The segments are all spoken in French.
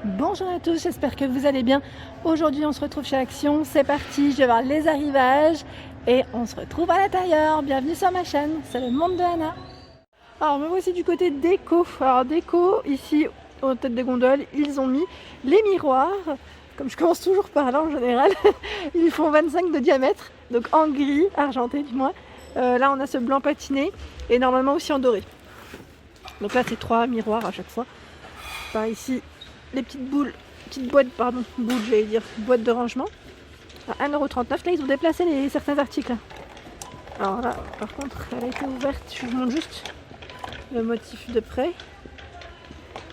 Bonjour à tous, j'espère que vous allez bien. Aujourd'hui on se retrouve chez Action, c'est parti, je vais voir les arrivages et on se retrouve à l'intérieur. Bienvenue sur ma chaîne, c'est le monde de Anna. Alors me voici du côté déco. Alors déco, ici aux têtes de gondole, ils ont mis les miroirs. Comme je commence toujours par là en général, ils font 25 de diamètre, donc en gris, argenté du moins. Là on a ce blanc patiné et normalement aussi en doré. Donc là c'est 3 miroirs à chaque fois. Par ici les petites boîtes de rangement à 1,39 €. Là ils ont déplacé certains articles. Alors là par contre elle a été ouverte, je vous montre juste le motif de près.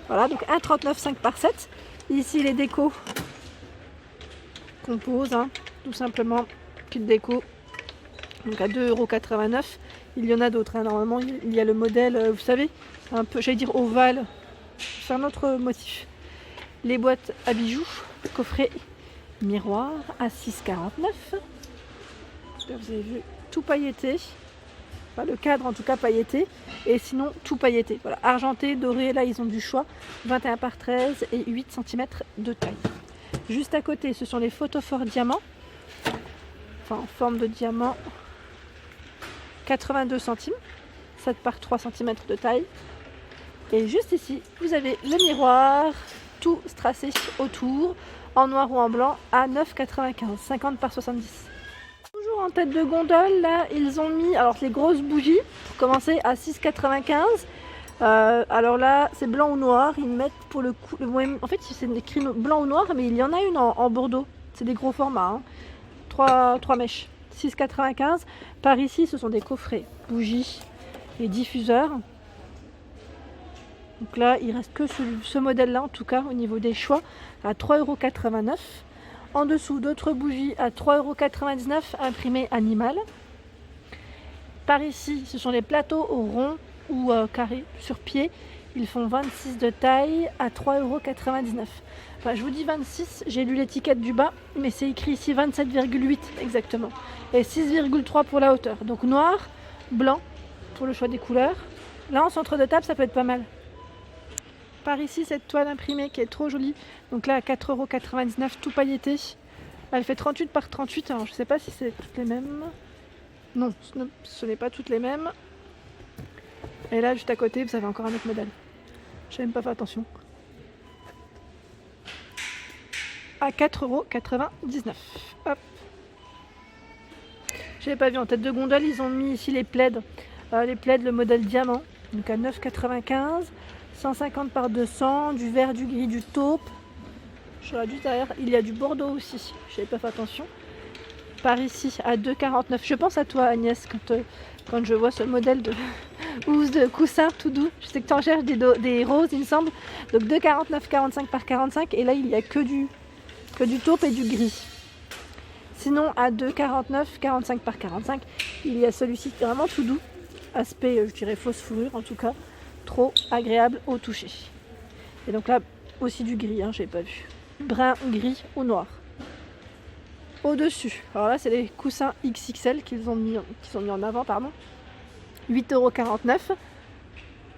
Voilà, donc 1,39 5 par 7. Ici les décos qu'on pose, tout simplement, kit déco, donc à 2,89 €. Il y en a d'autres, normalement il y a le modèle, vous savez, un peu, j'allais dire ovale, c'est un autre motif. Les boîtes à bijoux, coffret miroir à 6,49 €. J'espère que vous avez vu, tout pailleté. Enfin, le cadre en tout cas pailleté. Et sinon tout pailleté. Voilà, argenté, doré, là ils ont du choix. 21 par 13 et 8 cm de taille. Juste à côté, ce sont les photophores diamants. Enfin, en forme de diamant. 82 centimes. 7 par 3 cm de taille. Et juste ici, vous avez le miroir, tout strassé autour, en noir ou en blanc, à 9,95 €, 50 par 70. Toujours en tête de gondole, là, ils ont mis alors les grosses bougies, pour commencer, à 6,95 €. Alors là, c'est blanc ou noir, ils mettent pour le coup, en fait, c'est écrit blanc ou noir, mais il y en a une en bordeaux. C'est des gros formats, 3 mèches, 6,95 €. Par ici, ce sont des coffrets, bougies et diffuseurs. Donc là, il reste que ce modèle-là, en tout cas, au niveau des choix, à 3,89 €. En dessous, d'autres bougies à 3,99 € imprimées animal. Par ici, ce sont les plateaux au rond ou carré sur pied. Ils font 26 de taille à 3,99 €. Enfin, je vous dis 26, j'ai lu l'étiquette du bas, mais c'est écrit ici 27,8 exactement. Et 6,3 pour la hauteur. Donc noir, blanc pour le choix des couleurs. Là, en centre de table, ça peut être pas mal. Par ici, cette toile imprimée qui est trop jolie. Donc là, à 4,99 € tout pailleté. Elle fait 38 par 38. Alors, je ne sais pas si c'est toutes les mêmes. Non, ce n'est pas toutes les mêmes. Et là, juste à côté, vous avez encore un autre modèle. Je n'ai même pas fait attention. À 4,99 €. Hop. Je n'avais pas vu en tête de gondole. Ils ont mis ici les plaids. Le modèle diamant. Donc à 9,95 €. 150 par 200, du vert, du gris, du taupe. Sur la du derrière, il y a du bordeaux aussi. Je n'avais pas fait attention. Par ici, à 2,49 €. Je pense à toi, Agnès, quand je vois ce modèle de housse de coussin tout doux. Je sais que tu en cherches des roses, il me semble. Donc 2,49 €, 45 par 45. Et là, il n'y a que du taupe et du gris. Sinon, à 2,49 €, 45 par 45, il y a celui-ci vraiment tout doux. Aspect, je dirais, fausse fourrure en tout cas. Trop agréable au toucher. Et donc là aussi du gris, j'ai pas vu. Brun, gris ou noir. Au-dessus, alors là c'est les coussins XXL qu'ils sont mis en avant, pardon. 8,49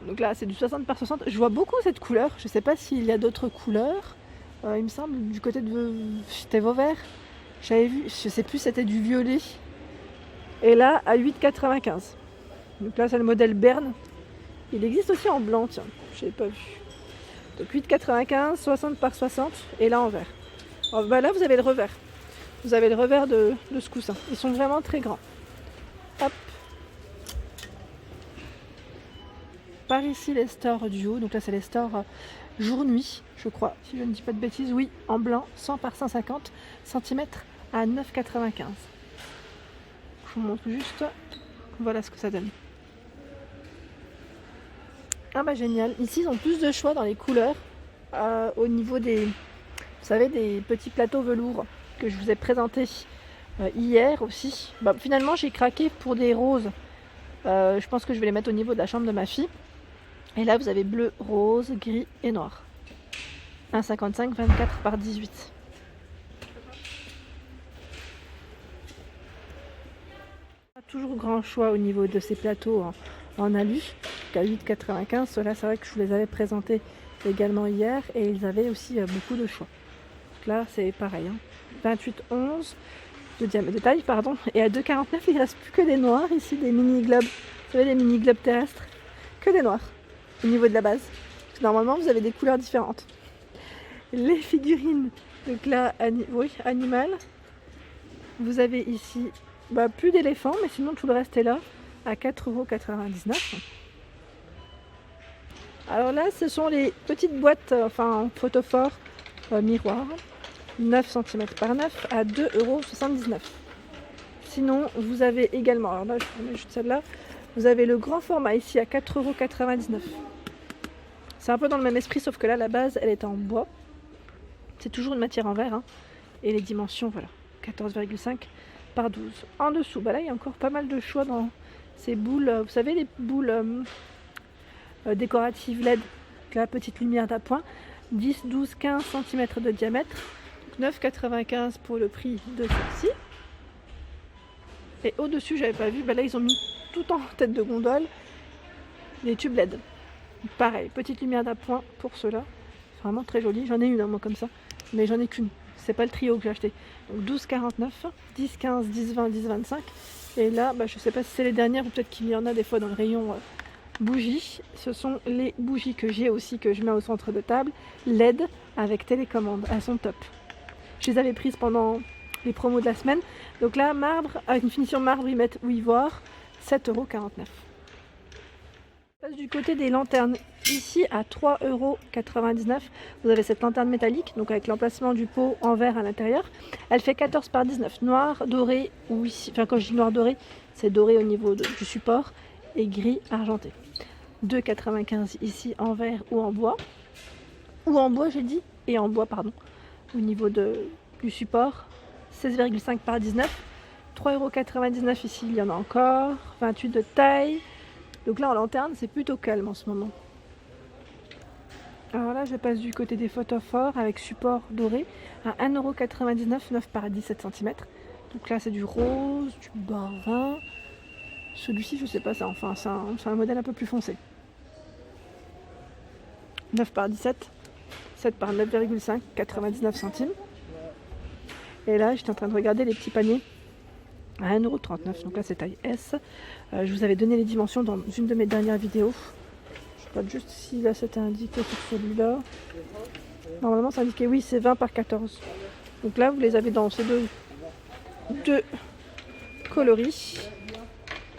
€. Donc là c'est du 60 par 60. Je vois beaucoup cette couleur. Je sais pas s'il y a d'autres couleurs. Il me semble du côté de c'était Vauvert. J'avais vu, je sais plus, c'était du violet. Et là à 8,95 €. Donc là c'est le modèle Berne. Il existe aussi en blanc, tiens, je n'ai pas vu. Donc 8,95 €, 60 par 60, et là en vert. Alors, là vous avez le revers. Vous avez le revers de ce coussin. Ils sont vraiment très grands. Hop. Par ici les stores du haut. Donc là c'est les stores jour-nuit, je crois, si je ne dis pas de bêtises. Oui, en blanc, 100 par 150 cm à 9,95 €. Je vous montre juste. Voilà ce que ça donne. Ah bah génial, ici ils ont plus de choix dans les couleurs au niveau des, vous savez, des petits plateaux velours que je vous ai présentés hier aussi. Bah, finalement j'ai craqué pour des roses, je pense que je vais les mettre au niveau de la chambre de ma fille. Et là vous avez bleu, rose, gris et noir. 1,55, 24 par 18. Pas toujours grand choix au niveau de ces plateaux en alu, qu'à 8,95 €. Ceux-là, c'est vrai que je vous les avais présentés également hier et ils avaient aussi beaucoup de choix. Donc là c'est pareil, hein. 28-11 de taille, pardon, et à 2,49 il ne reste plus que des noirs ici, des mini globes. Vous savez, les mini globes terrestres, que des noirs au niveau de la base. Parce que normalement vous avez des couleurs différentes. Les figurines, donc là, oui, animal. Vous avez ici plus d'éléphants, mais sinon tout le reste est là à 4,99 €. Alors là, ce sont les petites boîtes, en photophore miroir, 9 cm par 9 à 2,79 €. Sinon, vous avez également, alors là, je vous mets juste celle-là, vous avez le grand format ici à 4,99 €. C'est un peu dans le même esprit, sauf que là, la base, elle est en bois. C'est toujours une matière en verre, hein. Et les dimensions, voilà, 14,5 par 12. En dessous, là, il y a encore pas mal de choix dans ces boules. Vous savez, les boules décoratives LED, avec la petite lumière d'appoint, 10, 12, 15 cm de diamètre, 9,95 € pour le prix de celle-ci. Et au-dessus, j'avais pas vu, là, ils ont mis tout en tête de gondole les tubes LED. Pareil, petite lumière d'appoint pour ceux-là. Vraiment très joli. J'en ai une, moi, comme ça, mais j'en ai qu'une. C'est pas le trio que j'ai acheté. Donc 12,49 €, 10, 15, 10, 20, 10, 25. Et là, je sais pas si c'est les dernières ou peut-être qu'il y en a des fois dans le rayon bougies. Ce sont les bougies que j'ai aussi, que je mets au centre de table. LED avec télécommande. Elles sont top. Je les avais prises pendant les promos de la semaine. Donc là, marbre, avec une finition marbre ou ivoire, 7,49 €. Passe du côté des lanternes. Ici à 3,99 €, vous avez cette lanterne métallique, donc avec l'emplacement du pot en verre à l'intérieur. Elle fait 14 par 19, noir, doré, ou ici, quand je dis noir doré, c'est doré au niveau du support, et gris argenté. 2,95 € ici en verre ou en bois. Ou en bois j'ai dit, et en bois pardon, au niveau du support, 16,5 par 19. 3,99 € ici, il y en a encore, 28 de taille. Donc là en lanterne c'est plutôt calme en ce moment. Alors là je passe du côté des photophores avec support doré à 1,99 €, 9 par 17 cm. Donc là c'est du rose, du barin. Celui-ci je sais pas ça, c'est un modèle un peu plus foncé. 9 par 17, 7 par 9,5, 99 centimes. Et là j'étais en train de regarder les petits paniers à 1,39 €, donc là c'est taille S. Je vous avais donné les dimensions dans une de mes dernières vidéos. Je regarde juste si là c'était indiqué sur celui-là. Normalement c'est indiqué, oui, c'est 20 par 14. Donc là vous les avez dans ces deux coloris.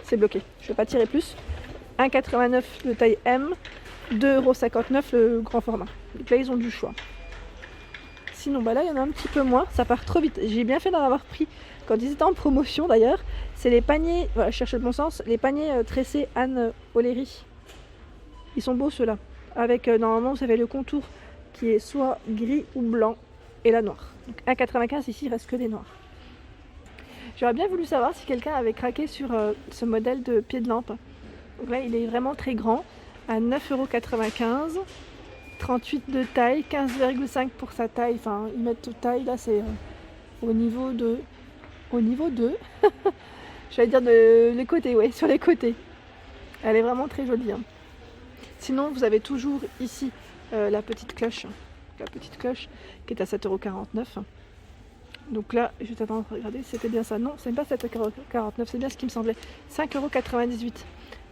C'est bloqué, je ne vais pas tirer plus. 1,89 € de taille M, 2,59 € le grand format. Donc là ils ont du choix. Sinon là il y en a un petit peu moins, ça part trop vite. J'ai bien fait d'en avoir pris quand ils étaient en promotion d'ailleurs. C'est les paniers, voilà, je cherche le bon sens, les paniers tressés Anne O'Leary. Ils sont beaux ceux-là. Avec normalement vous avez le contour qui est soit gris ou blanc et la noire. Donc 1,95 € ici, il reste que des noirs. J'aurais bien voulu savoir si quelqu'un avait craqué sur ce modèle de pied de lampe. Donc là il est vraiment très grand, à 9,95 €. 38 de taille, 15,5 pour sa taille, ils mettent taille, là c'est au niveau 2, j'allais dire les côtés, ouais, sur les côtés. Elle est vraiment très jolie, hein. Sinon vous avez toujours ici la petite cloche qui est à 7,49 €. Donc là, je vais attendre, regardez, c'était bien ça. Non, c'est pas 7,49 €, c'est bien ce qui me semblait. 5,98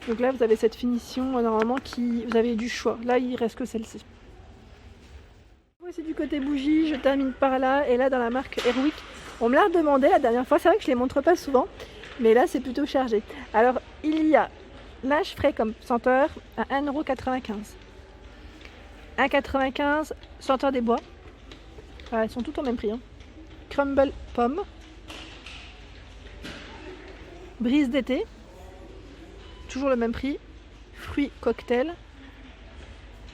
€. Donc là, vous avez cette finition, normalement, vous avez du choix. Là, il reste que celle-ci. Voici du côté bougie, je termine par là. Et là, dans la marque Airwick, on me l'a redemandé la dernière fois. C'est vrai que je ne les montre pas souvent, mais là, c'est plutôt chargé. Alors, il y a linge frais comme senteur à 1,95 €. 1,95 € senteur des bois. Voilà, elles sont toutes au même prix, hein. Crumble pomme, brise d'été, toujours le même prix, fruits cocktail.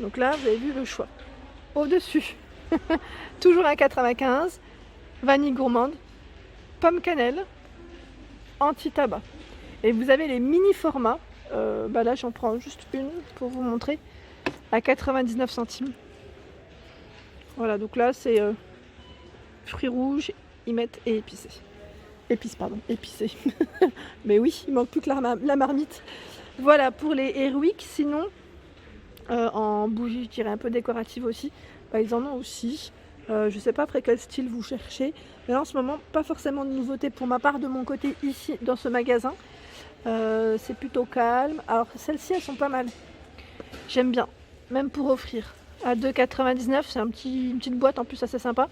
Donc là vous avez vu le choix. Au-dessus, toujours 1,95 €, vanille gourmande, pomme cannelle, anti-tabac. Et vous avez les mini formats, là j'en prends juste une pour vous montrer, à 99 centimes. Voilà, donc là c'est fruits rouges, ils mettent et épicé. Épicé. Mais oui, il manque plus que la marmite. Voilà pour les Airwick. Sinon, en bougie, je dirais un peu décorative aussi. Ils en ont aussi. Je sais pas après quel style vous cherchez. Mais là, en ce moment, pas forcément de nouveautés pour ma part de mon côté ici dans ce magasin. C'est plutôt calme. Alors celles-ci, elles sont pas mal. J'aime bien, même pour offrir. À 2,99 €, c'est une petite boîte en plus assez sympa.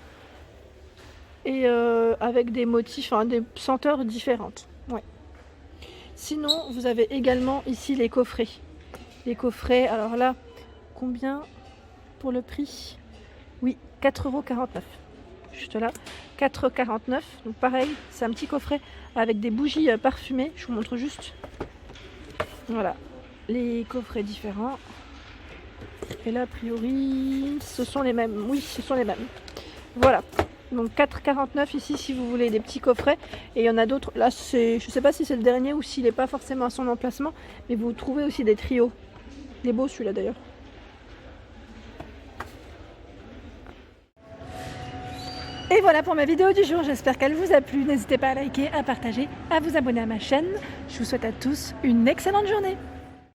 Et avec des motifs, des senteurs différentes. Ouais. Sinon, vous avez également ici les coffrets. Les coffrets, alors là, combien pour le prix? Oui, 4,49 €. Juste là, 4,49 €. Donc pareil, c'est un petit coffret avec des bougies parfumées. Je vous montre juste. Voilà, les coffrets différents. Et là, a priori, ce sont les mêmes. Oui, ce sont les mêmes. Voilà. Donc 4,49 € ici si vous voulez des petits coffrets. Et il y en a d'autres. Là, je ne sais pas si c'est le dernier ou s'il n'est pas forcément à son emplacement. Mais vous trouvez aussi des trios. Il est beau celui-là d'ailleurs. Et voilà pour ma vidéo du jour, j'espère qu'elle vous a plu. N'hésitez pas à liker, à partager, à vous abonner à ma chaîne. Je vous souhaite à tous une excellente journée.